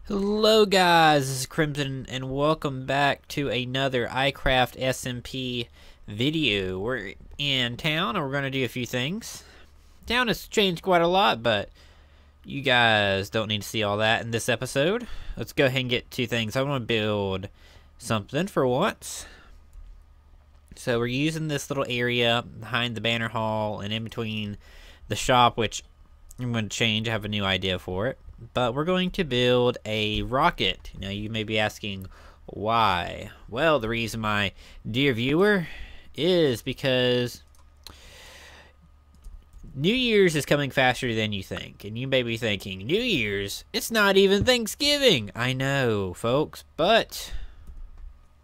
Hello guys, this is Crimson and welcome back to another iCraft SMP video. We're in town and we're going to do a few things. Town has changed quite a lot, but you guys don't need to see all that in this episode. Let's go ahead and get two things. I want to build something for once. So we're using this little area behind the banner hall and in between the shop, which I'm going to change. I have a new idea for it. But we're going to build a rocket. Now you may be asking why. Well, the reason, my dear viewer, is because New Year's is coming faster than you think. And you may be thinking, New Year's? It's not even Thanksgiving. I know, folks, but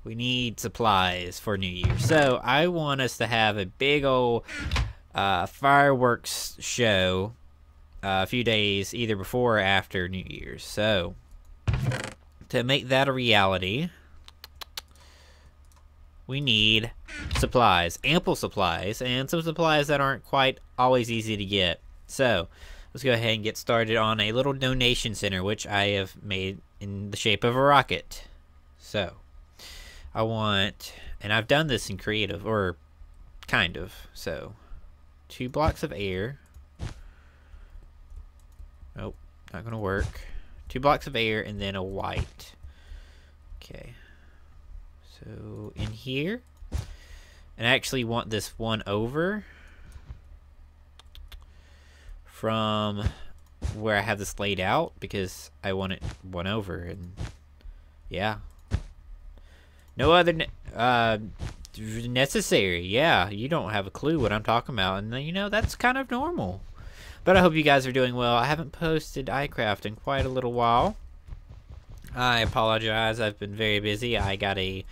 we need supplies for New Year's. So I want us to have a big old fireworks show a few days either before or after New Year's. So to make that a reality, we need supplies, ample supplies, and some supplies that aren't quite always easy to get. So let's go ahead and get started on a little donation center, which I have made in the shape of a rocket. So I want, and I've done this in creative, or kind of. So 2 blocks of air. Nope, not gonna work. 2 blocks of air and then a white. Okay. So in here, and I actually want this one over from where I have this laid out because I want it one over, and yeah. No other necessary. Yeah, you don't have a clue what I'm talking about, and you know that's kind of normal. But I hope you guys are doing well. I haven't posted iCraft in quite a little while. I apologize. I've been very busy. I got a,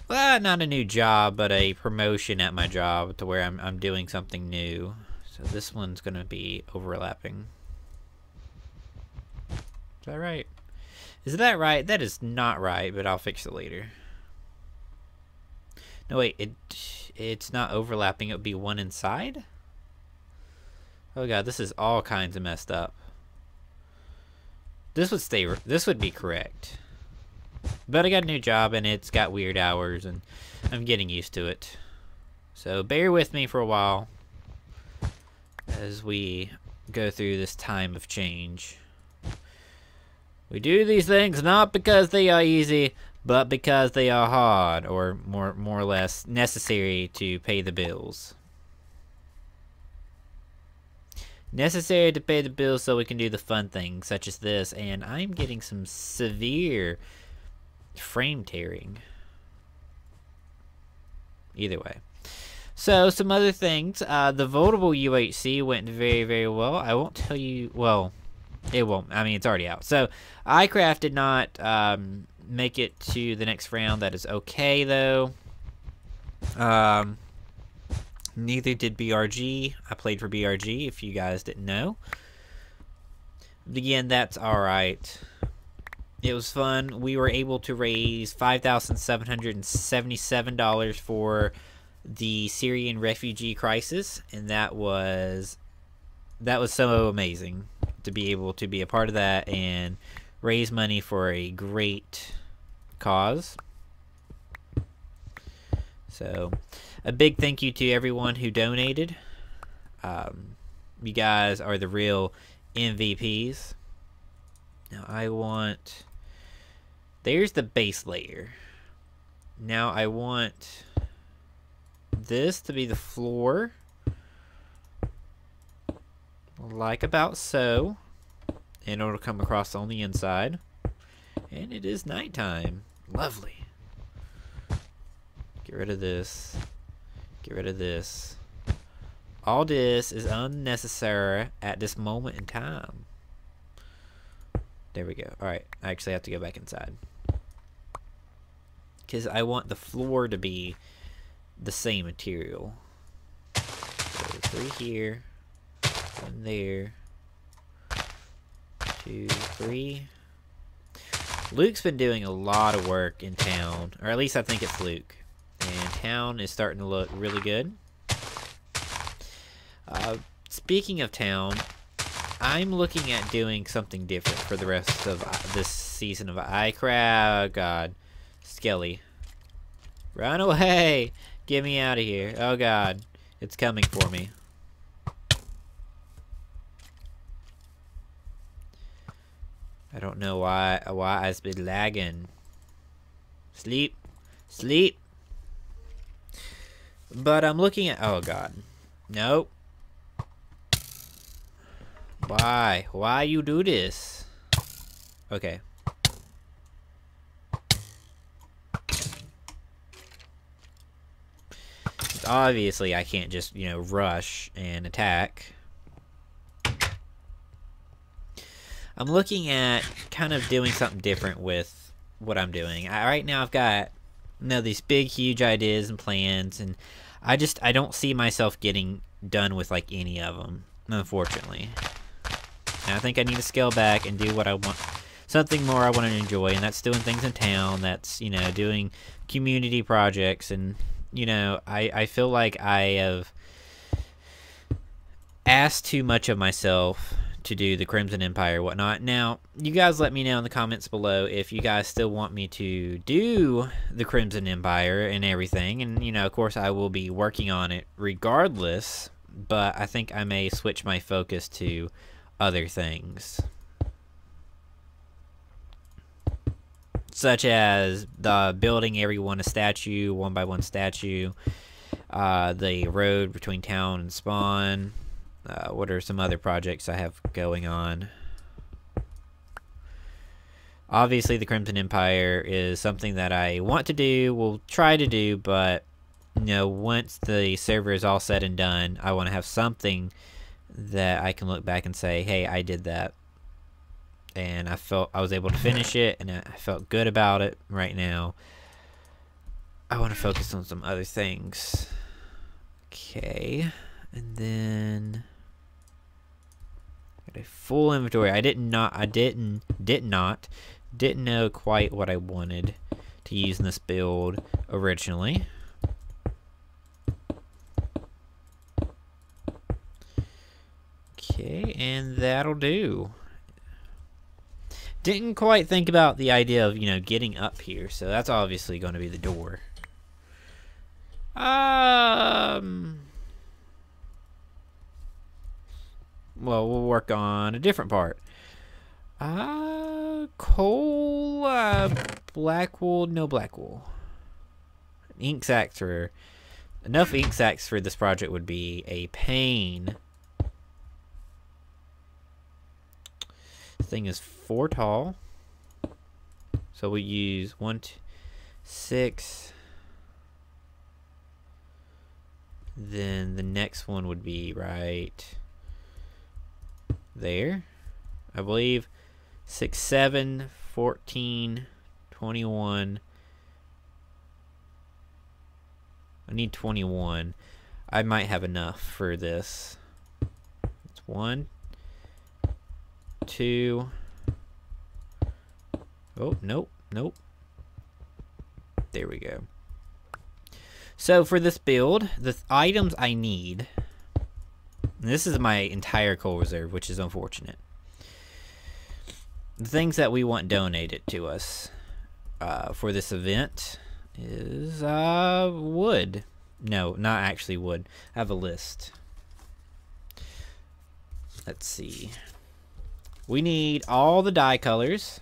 well, not a new job, but a promotion at my job to where I'm doing something new. So this one's going to be overlapping. Is that right? Is that right? That is not right, but I'll fix it later. No, wait. It's not overlapping. It would be one inside? Oh god, this is all kinds of messed up. This would be correct. But I got a new job and it's got weird hours and I'm getting used to it. So bear with me for a while as we go through this time of change. We do these things not because they are easy, but because they are hard, or more or less necessary to pay the bills. Necessary to pay the bills so we can do the fun things such as this, and I'm getting some severe frame tearing. Either way. So some other things. The votable UHC went very well. I won't tell you, well, it won't. I mean, it's already out. So iCraft did not make it to the next round. That is okay though. Neither did BRG. I played for BRG, if you guys didn't know. But again, that's alright. It was fun. We were able to raise $5,777 for the Syrian refugee crisis, and that was so amazing to be able to be a part of that and raise money for a great cause. So a big thank you to everyone who donated. You guys are the real MVPs. Now I want, there's the base layer. Now I want this to be the floor, like about so, and it'll come across on the inside. And it is nighttime. Lovely. Get rid of this. Get rid of this. All this is unnecessary at this moment in time. There we go. Alright, I actually have to go back inside. Because I want the floor to be the same material. So 3 here. 1 there. 2, 3. Luke's been doing a lot of work in town. Or at least I think it's Luke. And town is starting to look really good. Speaking of town, I'm looking at doing something different for the rest of this season of iCraft. Oh, God. Skelly. Run away! Get me out of here. Oh, God. It's coming for me. I don't know why I've been lagging. Sleep. Sleep. But I'm looking at... Oh, God. Nope. Why? Why you do this? Okay. Obviously, I can't just, you know, rush and attack. I'm looking at kind of doing something different with what I'm doing. Right now, I've got, you know, these big, huge ideas and plans, and I don't see myself getting done with, like, any of them, unfortunately. And I think I need to scale back and do what I want, something more I want to enjoy, and that's doing things in town. That's, you know, doing community projects, and, you know, I feel like I have asked too much of myself to do the Crimson Empire whatnot. Now, you guys let me know in the comments below if you guys still want me to do the Crimson Empire and everything. And, you know, of course, I will be working on it regardless. But I think I may switch my focus to other things. Such as the building everyone a statue, one by one statue. The road between town and spawn. What are some other projects I have going on? Obviously, the Crimson Empire is something that I want to do, will try to do, but, you know, once the server is all said and done, I want to have something that I can look back and say, hey, I did that. And I felt I was able to finish it, and I felt good about it. Right now, I want to focus on some other things. Okay, and then got a full inventory. I did not know quite what I wanted to use in this build originally. Okay, and that'll do. Didn't quite think about the idea of, you know, getting up here, so that's obviously going to be the door. Well, we'll work on a different part. Coal, black wool, no black wool. Ink sacks for... Enough ink sacks for this project would be a pain. This thing is 4 tall. So we use 1, 2, 6. Then the next one would be right there. I believe 6, 7, 14, 21. I need 21. I might have enough for this. It's 1, 2. Oh, nope, nope. There we go. So for this build, the items I need, and this is my entire coal reserve, which is unfortunate. The things that we want donated to us for this event is wood. No, not actually wood. I have a list. Let's see. We need all the dye colors.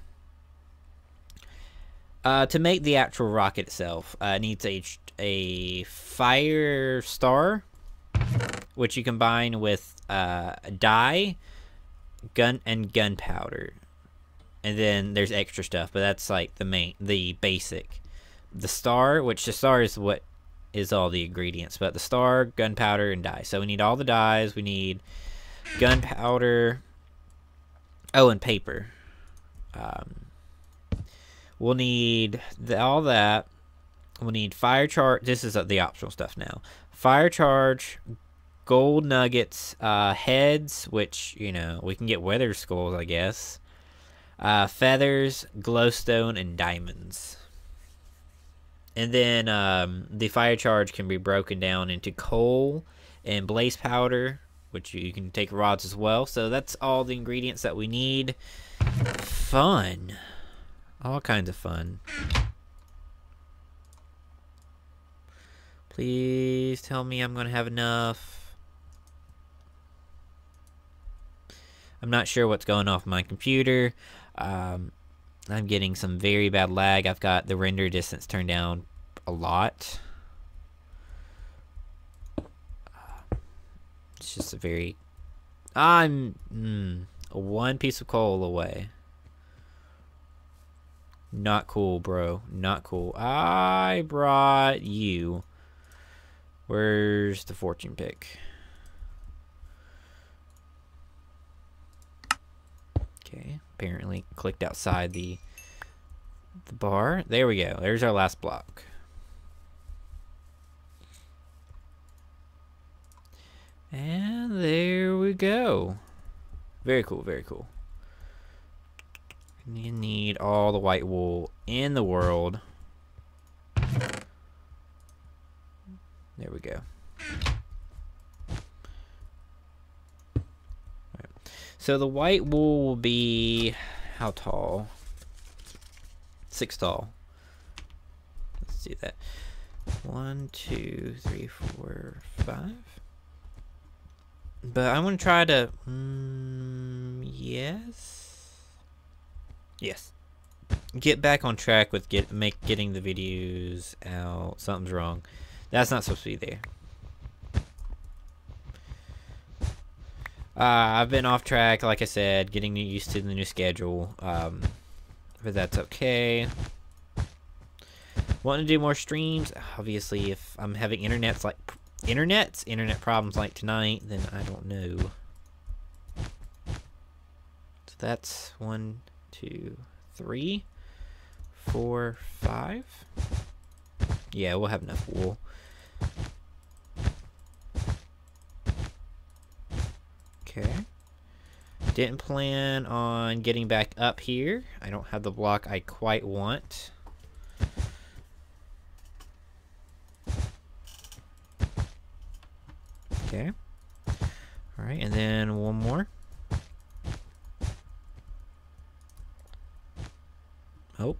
To make the actual rocket itself, it needs a fire star, which you combine with dye, gunpowder, and then there's extra stuff, but that's like the basic. The star, which the star is what is all the ingredients, but the star, gunpowder, and dye. So we need all the dyes. We need gunpowder. Oh, and paper. We'll need all that. We'll need fire charge. This is the optional stuff now. Fire charge, gold nuggets, heads, which, you know, we can get weather skulls, I guess. Feathers, glowstone, and diamonds. And then the fire charge can be broken down into coal and blaze powder, which you can take rods as well. So that's all the ingredients that we need. Fun. All kinds of fun. Please tell me I'm gonna have enough. I'm not sure what's going off my computer. I'm getting some very bad lag. I've got the render distance turned down a lot. It's just a very... I'm one piece of coal away. Not cool, bro. Not cool. I brought you. Where's the fortune pick? Okay, apparently clicked outside the bar. There we go. There's our last block. And there we go. Very cool, very cool. You need all the white wool in the world. There we go. Right. So the white wool will be how tall? 6 tall. Let's do that. 1, 2, 3, 4, 5. But I want to try to. Yes. Get back on track with getting the videos out. Something's wrong. That's not supposed to be there. I've been off track, like I said, getting used to the new schedule. But that's okay. Wanting to do more streams. Obviously, if I'm having internet problems like tonight, then I don't know. So that's 1, 2, 3, 4, 5. Yeah, we'll have enough wool. Okay. Didn't plan on getting back up here. I don't have the block I quite want. Okay. Alright, and then one more. Oh.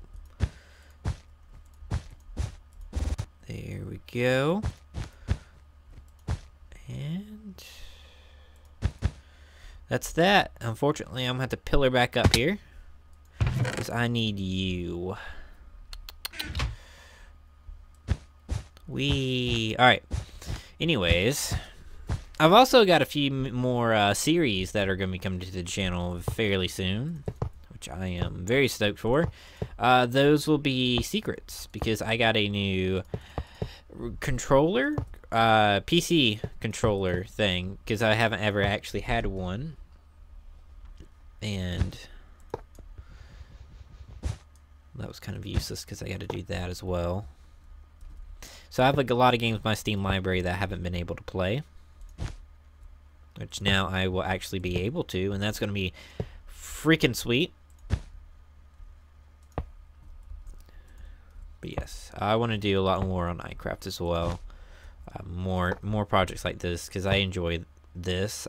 There we go. And that's that. Unfortunately, I'm going to have to pillar back up here, because I need you. Alright. Anyways, I've also got a few more series that are going to be coming to the channel fairly soon, which I am very stoked for. Those will be secrets, because I got a new controller, PC controller thing, because I haven't ever actually had one. And that was kind of useless, because I got to do that as well. So I have like a lot of games in my Steam library that I haven't been able to play, which now I will actually be able to, and that's going to be freaking sweet. But yes, I want to do a lot more on iCraft as well. More projects like this, because I enjoy this,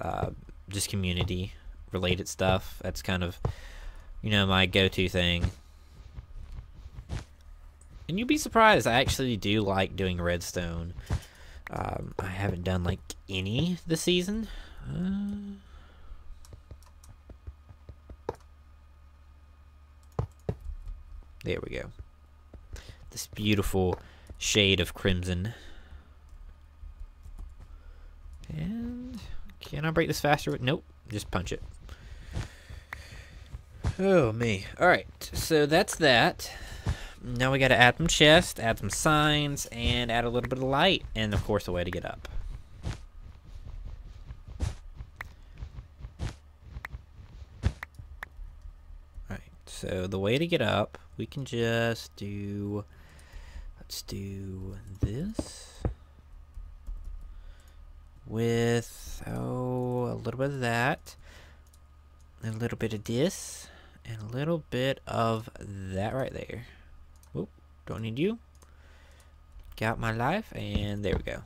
just community related stuff. That's kind of, you know, my go-to thing. And you'd be surprised, I actually do like doing redstone. I haven't done like any this season. There we go. This beautiful shade of crimson. And can I break this faster? Nope, just punch it. Oh me. Alright, so that's that. Now we gotta add some chests, add some signs, and add a little bit of light, and of course a way to get up. Alright, so the way to get up, we can just do, let's do this with, a little bit of that, a little bit of this, and a little bit of that right there. Whoop, don't need you. Get out my life, and there we go.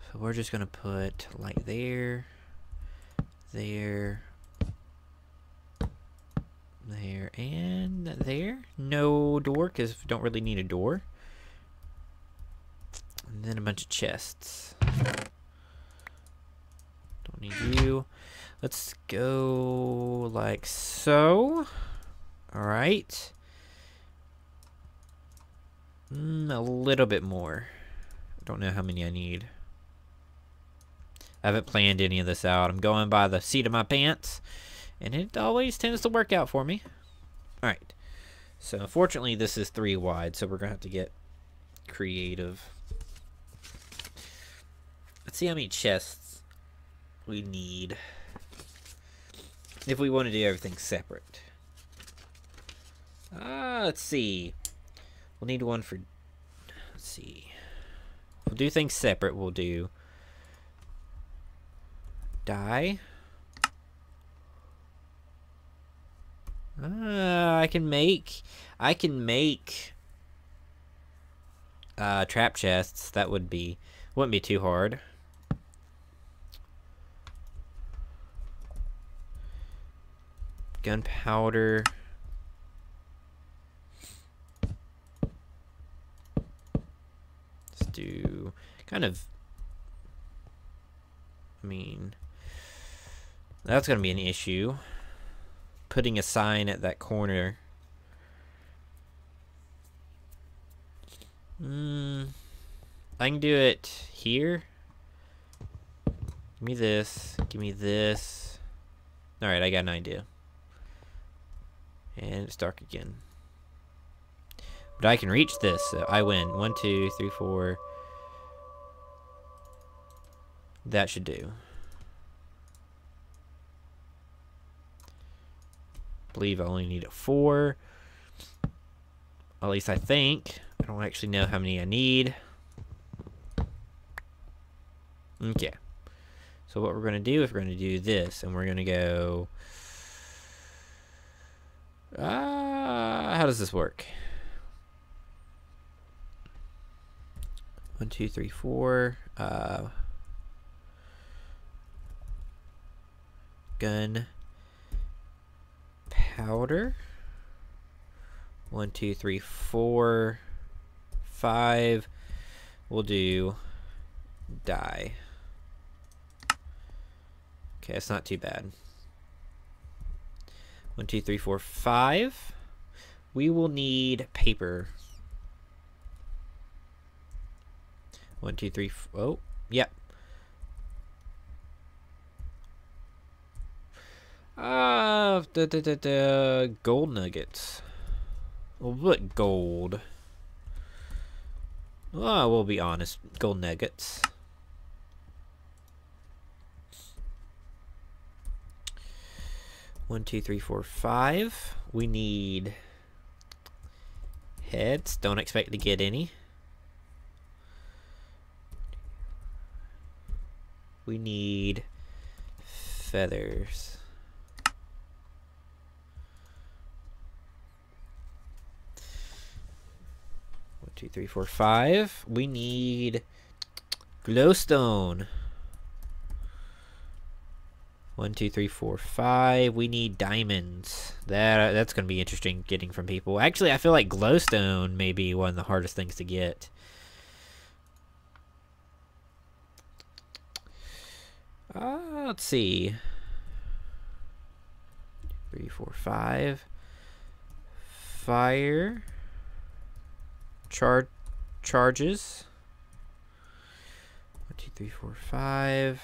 So we're just gonna put like there, there, There and there. No door, because we don't really need a door. And then a bunch of chests. Don't need you. Let's go like so. Alright. A little bit more. I don't know how many I need. I haven't planned any of this out. I'm going by the seat of my pants. And it always tends to work out for me. Alright. So unfortunately this is 3 wide, so we're going to have to get creative. Let's see how many chests we need if we want to do everything separate. Let's see. We'll need one for... Let's see. We'll do things separate. We'll do... dye. I can make trap chests. That wouldn't be too hard. Gunpowder. Let's do kind of... I mean, that's gonna be an issue. Putting a sign at that corner. I can do it here. Give me this. Give me this. Alright, I got an idea. And it's dark again. But I can reach this, so I win. 1, 2, 3, 4. That should do. Believe I only need a 4. At least I think. I don't actually know how many I need. Okay. So what we're going to do is we're going to do this. And we're going to go... how does this work? 1, 2, 3, 4. Gunpowder. 1, 2, 3, 4, 5. We'll do dye. Okay, it's not too bad. 1, 2, 3, 4, 5. We will need paper. 1, 2, 3, oh, yep. Gold nuggets. We'll put gold. Well, we'll be honest. Gold nuggets. One, 2, 3, 4, 5. We need heads. Don't expect to get any. We need feathers. 1, 2, 3, 4, 5. We need glowstone. 1, 2, 3, 4, 5. We need diamonds. That's gonna be interesting getting from people. Actually, I feel like glowstone may be one of the hardest things to get. Let's see. 3, 4, 5. Fire. Charges. 1, 2, 3, 4, 5.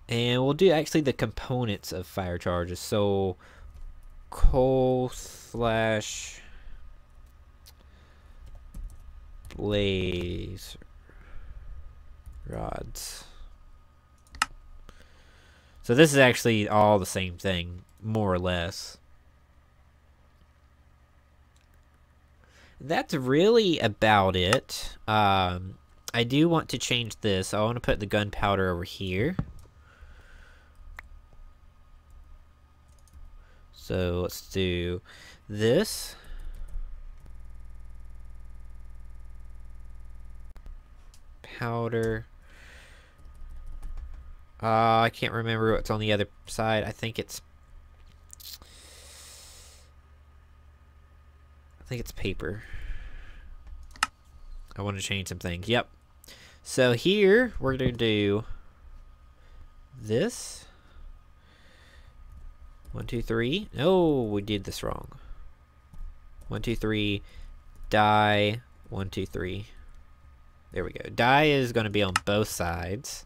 And we'll do actually the components of fire charges. So coal slash blaze rods. So this is actually all the same thing, more or less. That's really about it. I do want to change this. I want to put the gunpowder over here. So let's do this. Powder. I can't remember what's on the other side. I think it's think it's paper. I want to change some things. Yep. So here we're going to do this. 1, 2, 3. No, we did this wrong. 1, 2, 3. Die. 1, 2, 3. There we go. Die is going to be on both sides.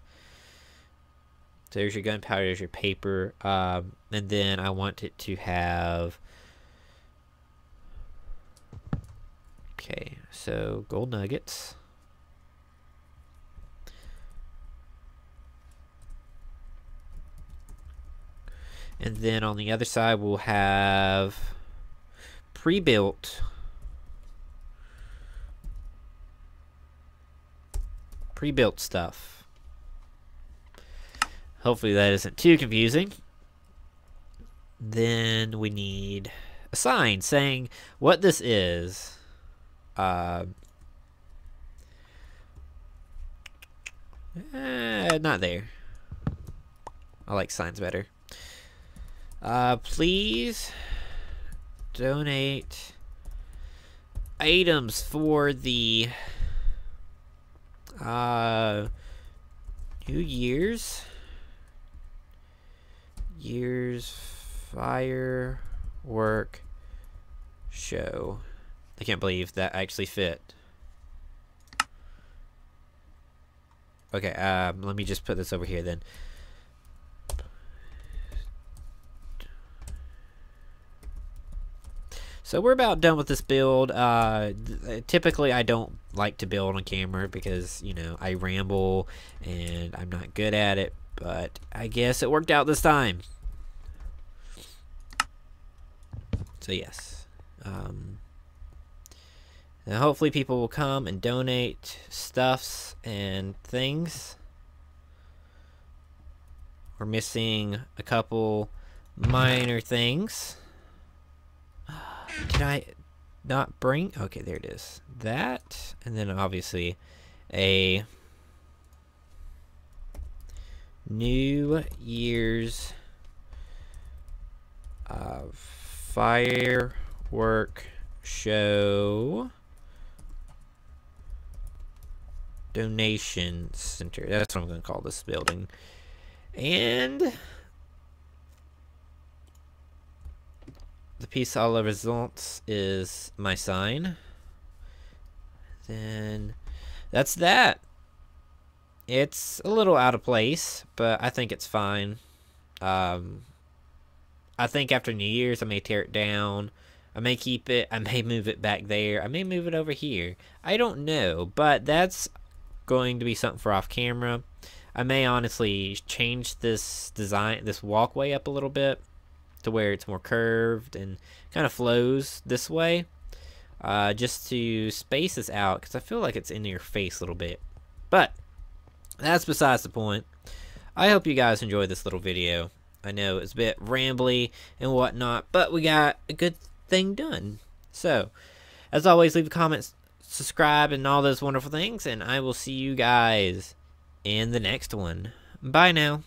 So there's your gunpowder, there's your paper. And then I want it to have... Okay, so gold nuggets. And then on the other side we'll have pre-built stuff. Hopefully that isn't too confusing. Then we need a sign saying what this is. Not there. I like signs better. Please donate items for the New Year's Firework show. I can't believe that actually fit. Okay, let me just put this over here then. So we're about done with this build. Typically I don't like to build on camera because, you know, I ramble and I'm not good at it, but I guess it worked out this time. So yes. And hopefully people will come and donate stuffs and things. We're missing a couple minor things. Did I not bring? Okay, there it is. That, and then obviously a New Year's firework show donation center. That's what I'm going to call this building. And the piece à la resistance is my sign. Then that's that. It's a little out of place, but I think it's fine. I think after New Year's I may tear it down. I may keep it. I may move it back there. I may move it over here. I don't know, but that's going to be something for off camera. I may honestly change this design, this walkway up a little bit to where it's more curved and kind of flows this way, just to space this out because I feel like it's in your face a little bit. But that's besides the point. I hope you guys enjoyed this little video. I know it's a bit rambly and whatnot, but we got a good thing done. So as always, leave a comment, subscribe, and all those wonderful things, and I will see you guys in the next one. Bye now.